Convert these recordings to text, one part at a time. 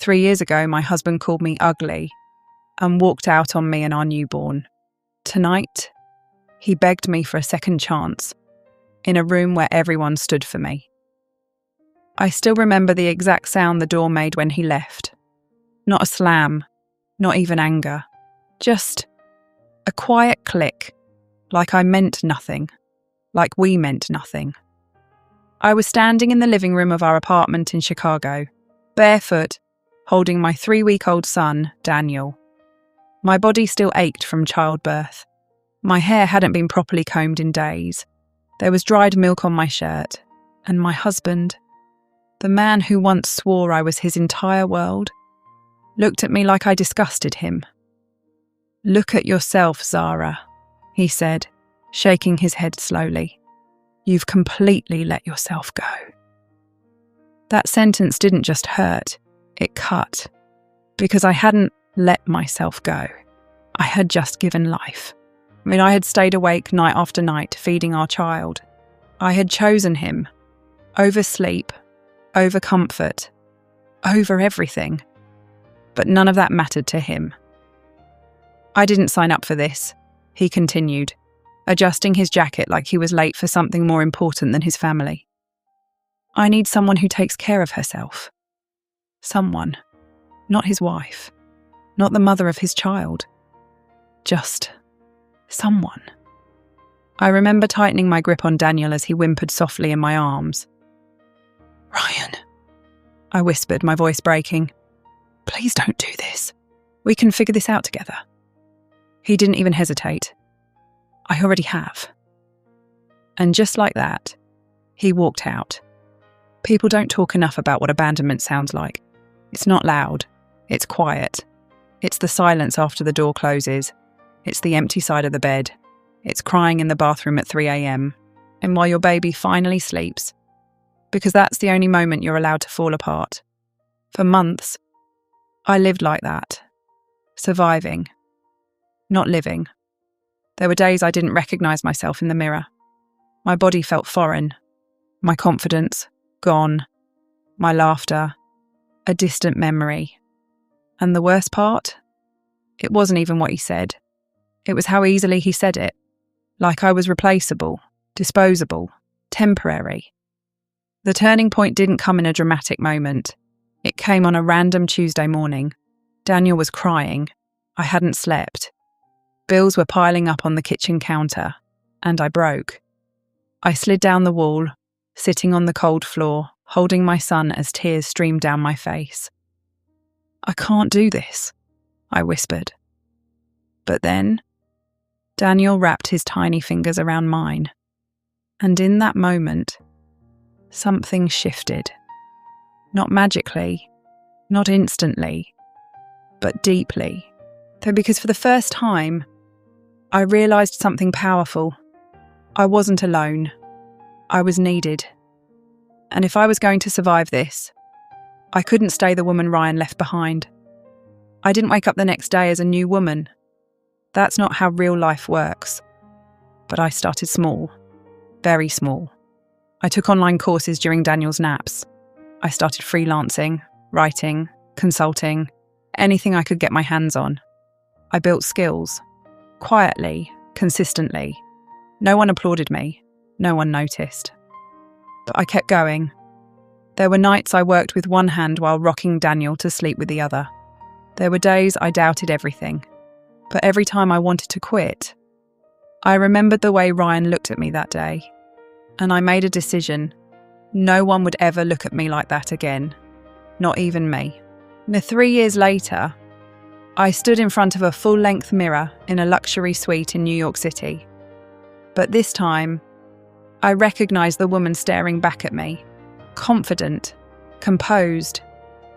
3 years ago, my husband called me ugly and walked out on me and our newborn. Tonight, he begged me for a second chance in a room where everyone stood for me. I still remember the exact sound the door made when he left. Not a slam, not even anger. Just a quiet click, like I meant nothing, like we meant nothing. I was standing in the living room of our apartment in Chicago, barefoot, holding my 3-week-old son, Daniel. My body still ached from childbirth. My hair hadn't been properly combed in days. There was dried milk on my shirt, and my husband, the man who once swore I was his entire world, looked at me like I disgusted him. "Look at yourself, Zara," he said, shaking his head slowly. "You've completely let yourself go." That sentence didn't just hurt, it cut, because I hadn't let myself go. I had just given life. I had stayed awake night after night, feeding our child. I had chosen him, over sleep, over comfort, over everything. But none of that mattered to him. "I didn't sign up for this," he continued, adjusting his jacket like he was late for something more important than his family. "I need someone who takes care of herself. Someone, not his wife, not the mother of his child. Just someone." I remember tightening my grip on Daniel as he whimpered softly in my arms. "Ryan," I whispered, my voice breaking. "Please don't do this. We can figure this out together." He didn't even hesitate. "I already have." And just like that, he walked out. People don't talk enough about what abandonment sounds like. It's not loud. It's quiet. It's the silence after the door closes. It's the empty side of the bed. It's crying in the bathroom at 3 a.m. and while your baby finally sleeps. Because that's the only moment you're allowed to fall apart. For months, I lived like that. Surviving. Not living. There were days I didn't recognise myself in the mirror. My body felt foreign. My confidence, gone. My laughter, a distant memory. And the worst part? It wasn't even what he said. It was how easily he said it. Like I was replaceable, disposable, temporary. The turning point didn't come in a dramatic moment. It came on a random Tuesday morning. Daniel was crying. I hadn't slept. Bills were piling up on the kitchen counter, and I broke. I slid down the wall, sitting on the cold floor, holding my son as tears streamed down my face. "I can't do this," I whispered. But then, Daniel wrapped his tiny fingers around mine, and in that moment, something shifted. Not magically, not instantly, but deeply. Because for the first time, I realised something powerful. I wasn't alone. I was needed. And if I was going to survive this, I couldn't stay the woman Ryan left behind. I didn't wake up the next day as a new woman. That's not how real life works. But I started small. Very small. I took online courses during Daniel's naps. I started freelancing, writing, consulting, anything I could get my hands on. I built skills. Quietly, consistently. No one applauded me. No one noticed. But I kept going. There were nights I worked with one hand while rocking Daniel to sleep with the other. There were days I doubted everything. But every time I wanted to quit, I remembered the way Ryan looked at me that day. And I made a decision. No one would ever look at me like that again. Not even me. 3 years later, I stood in front of a full-length mirror in a luxury suite in New York City. But this time, I recognised the woman staring back at me. Confident, composed,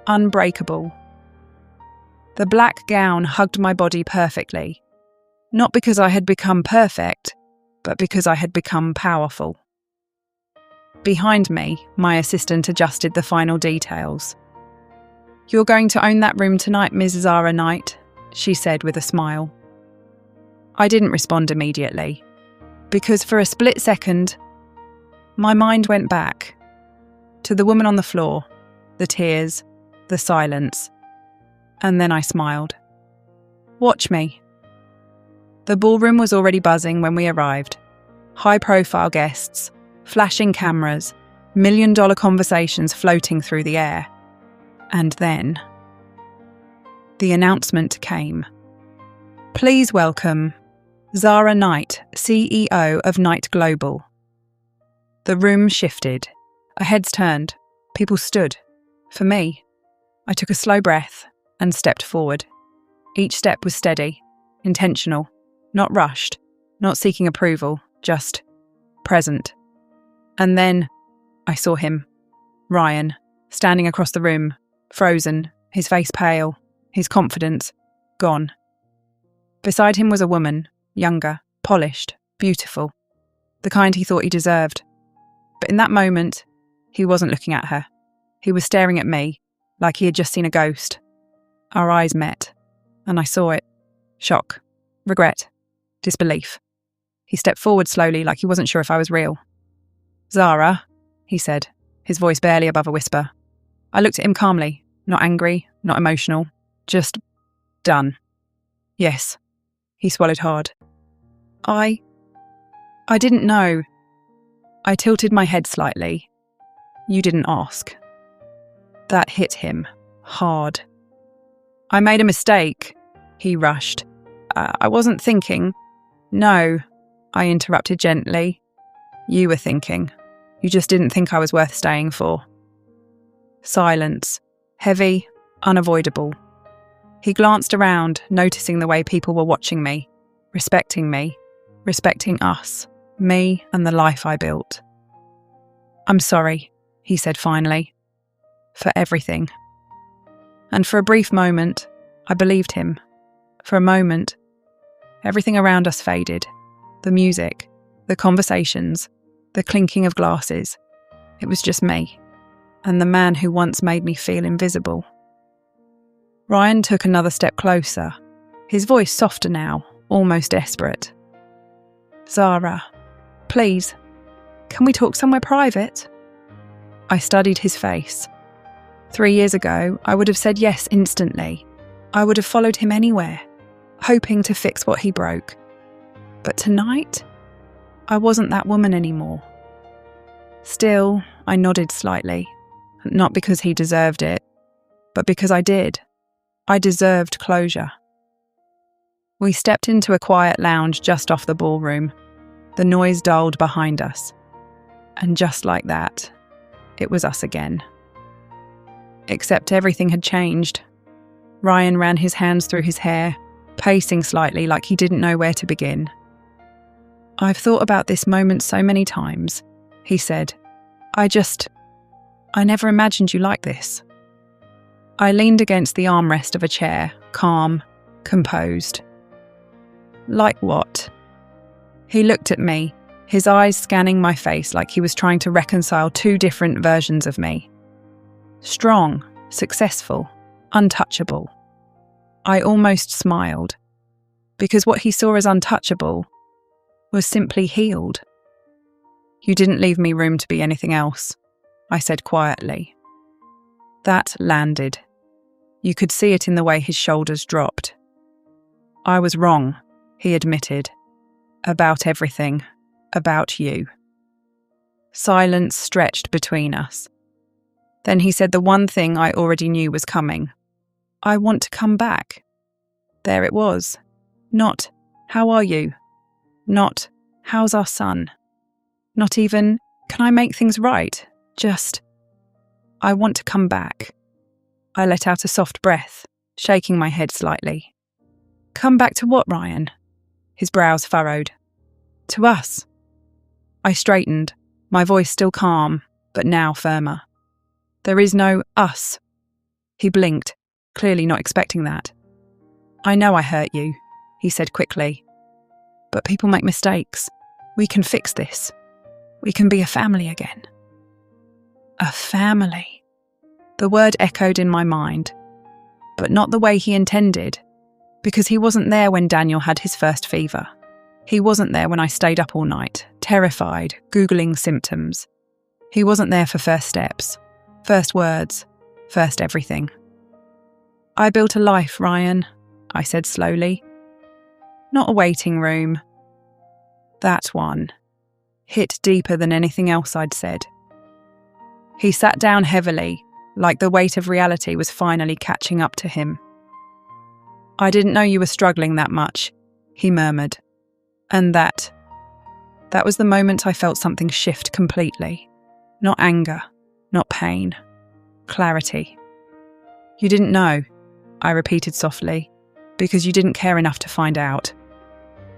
unbreakable. The black gown hugged my body perfectly. Not because I had become perfect, but because I had become powerful. Behind me, my assistant adjusted the final details. "You're going to own that room tonight, Ms. Zara Knight," she said with a smile. I didn't respond immediately, because for a split second, my mind went back to the woman on the floor, the tears, the silence. And then I smiled. "Watch me." The ballroom was already buzzing when we arrived. High-profile guests, flashing cameras, million-dollar conversations floating through the air. And then the announcement came. "Please welcome Zara Knight, CEO of Knight Global." The room shifted. Our heads turned. People stood. For me, I took a slow breath and stepped forward. Each step was steady, intentional, not rushed, not seeking approval, just present. And then I saw him, Ryan, standing across the room, frozen, his face pale, his confidence gone. Beside him was a woman, younger, polished, beautiful, the kind he thought he deserved. But in that moment, he wasn't looking at her. He was staring at me, like he had just seen a ghost. Our eyes met, and I saw it. Shock, regret, disbelief. He stepped forward slowly, like he wasn't sure if I was real. "Zara," he said, his voice barely above a whisper. I looked at him calmly, not angry, not emotional, just done. "Yes." He swallowed hard. I didn't know." I tilted my head slightly. "You didn't ask." That hit him hard. "I made a mistake," he rushed. I wasn't thinking." "No," I interrupted gently. "You were thinking. You just didn't think I was worth staying for." Silence. Heavy, unavoidable. He glanced around, noticing the way people were watching me, respecting us, me and the life I built. "I'm sorry," he said finally, "for everything." And for a brief moment, I believed him. For a moment, everything around us faded. The music, the conversations, the clinking of glasses. It was just me, and the man who once made me feel invisible. Ryan took another step closer, his voice softer now, almost desperate. "Zara, please, can we talk somewhere private?" I studied his face. 3 years ago, I would have said yes instantly. I would have followed him anywhere, hoping to fix what he broke. But tonight, I wasn't that woman anymore. Still, I nodded slightly, not because he deserved it, but because I did. I deserved closure. We stepped into a quiet lounge just off the ballroom. The noise dulled behind us. And just like that, it was us again. Except everything had changed. Ryan ran his hands through his hair, pacing slightly like he didn't know where to begin. "I've thought about this moment so many times," he said. I never imagined you like this." I leaned against the armrest of a chair, calm, composed. "Like what?" He looked at me, his eyes scanning my face like he was trying to reconcile two different versions of me. Strong, successful, untouchable. I almost smiled, because what he saw as untouchable was simply healed. "You didn't leave me room to be anything else," I said quietly. That landed. You could see it in the way his shoulders dropped. "I was wrong," he admitted. "About everything. About you." Silence stretched between us. Then he said the one thing I already knew was coming. "I want to come back." There it was. Not, "How are you?" Not, "How's our son?" Not even, "Can I make things right?" Just, "I want to come back." I let out a soft breath, shaking my head slightly. "Come back to what, Ryan?" His brows furrowed. "To us." I straightened, my voice still calm, but now firmer. "There is no us." He blinked, clearly not expecting that. "I know I hurt you," he said quickly. "But people make mistakes. We can fix this. We can be a family again." A family. The word echoed in my mind, but not the way he intended, because he wasn't there when Daniel had his first fever. He wasn't there when I stayed up all night, terrified, Googling symptoms. He wasn't there for first steps, first words, First everything. I built a life, Ryan, I said slowly. Not a waiting room. That one hit deeper than anything else I'd said. He sat down heavily, like the weight of reality was finally catching up to him. I didn't know you were struggling that much, he murmured. And that was the moment I felt something shift completely. Not anger, not pain, clarity. You didn't know, I repeated softly, because you didn't care enough to find out.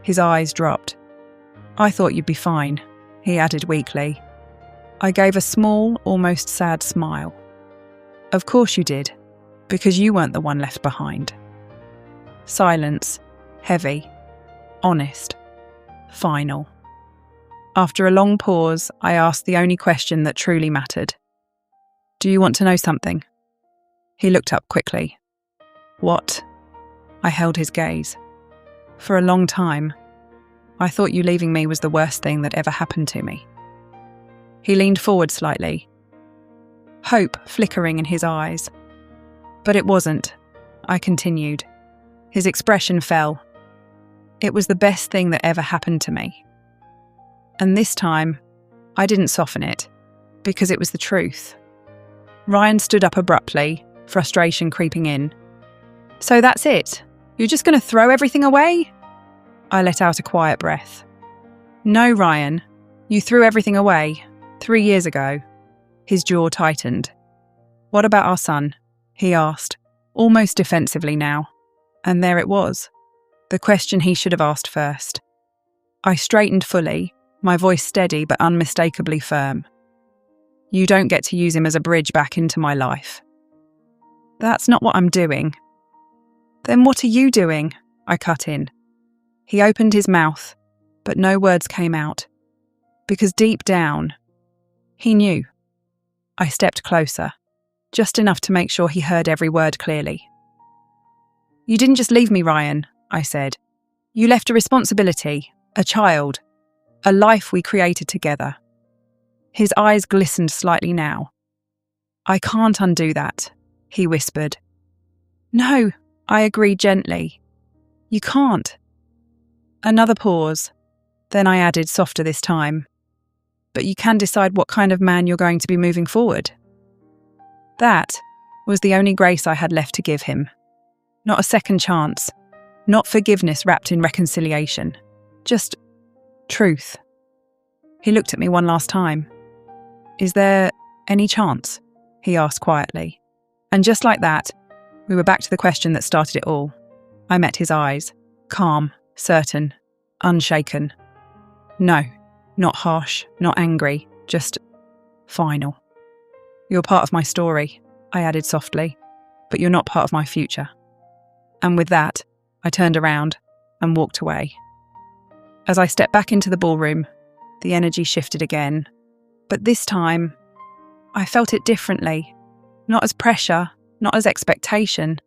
His eyes dropped. I thought you'd be fine, he added weakly. I gave a small, almost sad smile. Of course you did, because you weren't the one left behind. Silence, heavy, honest, final. After a long pause, I asked the only question that truly mattered. Do you want to know something? He looked up quickly. What? I held his gaze. For a long time, I thought you leaving me was the worst thing that ever happened to me. He leaned forward slightly, hope flickering in his eyes. But it wasn't, I continued. His expression fell. It was the best thing that ever happened to me. And this time, I didn't soften it, because it was the truth. Ryan stood up abruptly, frustration creeping in. So that's it? You're just going to throw everything away? I let out a quiet breath. No, Ryan, you threw everything away 3 years ago. His jaw tightened. What about our son? He asked, almost defensively now. And there it was, the question he should have asked first. I straightened fully, my voice steady but unmistakably firm. You don't get to use him as a bridge back into my life. That's not what I'm doing. Then what are you doing? I cut in. He opened his mouth, but no words came out. Because deep down, he knew. I stepped closer, just enough to make sure he heard every word clearly. You didn't just leave me, Ryan, I said. You left a responsibility, a child, a life we created together. His eyes glistened slightly now. I can't undo that, he whispered. No, I agreed gently. You can't. Another pause. Then I added, softer this time. But you can decide what kind of man you're going to be moving forward. That was the only grace I had left to give him. Not a second chance. Not forgiveness wrapped in reconciliation. Just truth. He looked at me one last time. Is there any chance? He asked quietly. And just like that, we were back to the question that started it all. I met his eyes. Calm, certain, unshaken. No, not harsh, not angry, just final. You're part of my story, I added softly, but you're not part of my future. And with that, I turned around and walked away. As I stepped back into the ballroom, the energy shifted again. But this time, I felt it differently. Not as pressure, not as expectation,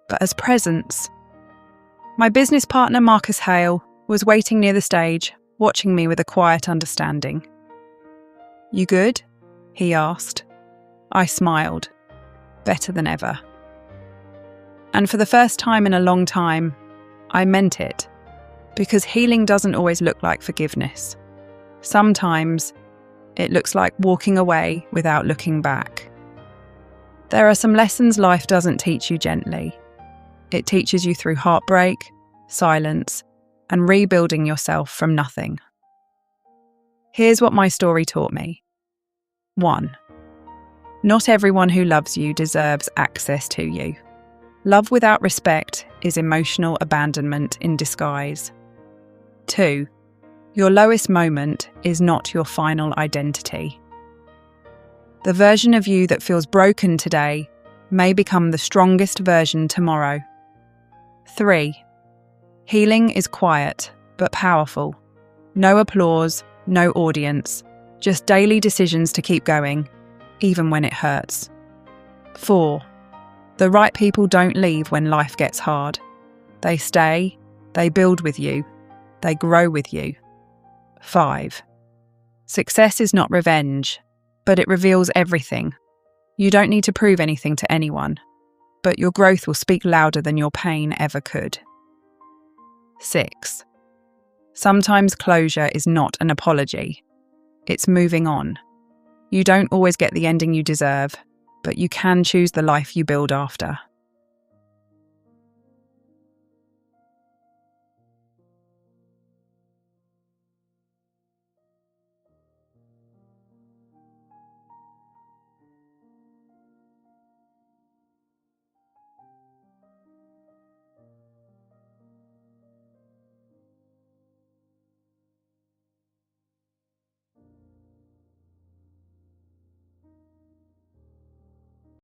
but as presence. My business partner, Marcus Hale, was waiting near the stage, watching me with a quiet understanding. You good? He asked. I smiled. Better than ever. And for the first time in a long time, I meant it. Because healing doesn't always look like forgiveness. Sometimes it looks like walking away without looking back. There are some lessons life doesn't teach you gently. It teaches you through heartbreak, silence, and rebuilding yourself from nothing. Here's what my story taught me. 1. Not everyone who loves you deserves access to you. Love without respect is emotional abandonment in disguise. 2. Your lowest moment is not your final identity. The version of you that feels broken today may become the strongest version tomorrow. 3. Healing is quiet, but powerful. No applause, no audience, just daily decisions to keep going, even when it hurts. 4. The right people don't leave when life gets hard. They stay, they build with you, they grow with you. 5. Success is not revenge, but it reveals everything. You don't need to prove anything to anyone, but your growth will speak louder than your pain ever could. 6. Sometimes closure is not an apology. It's moving on. You don't always get the ending you deserve, but you can choose the life you build after.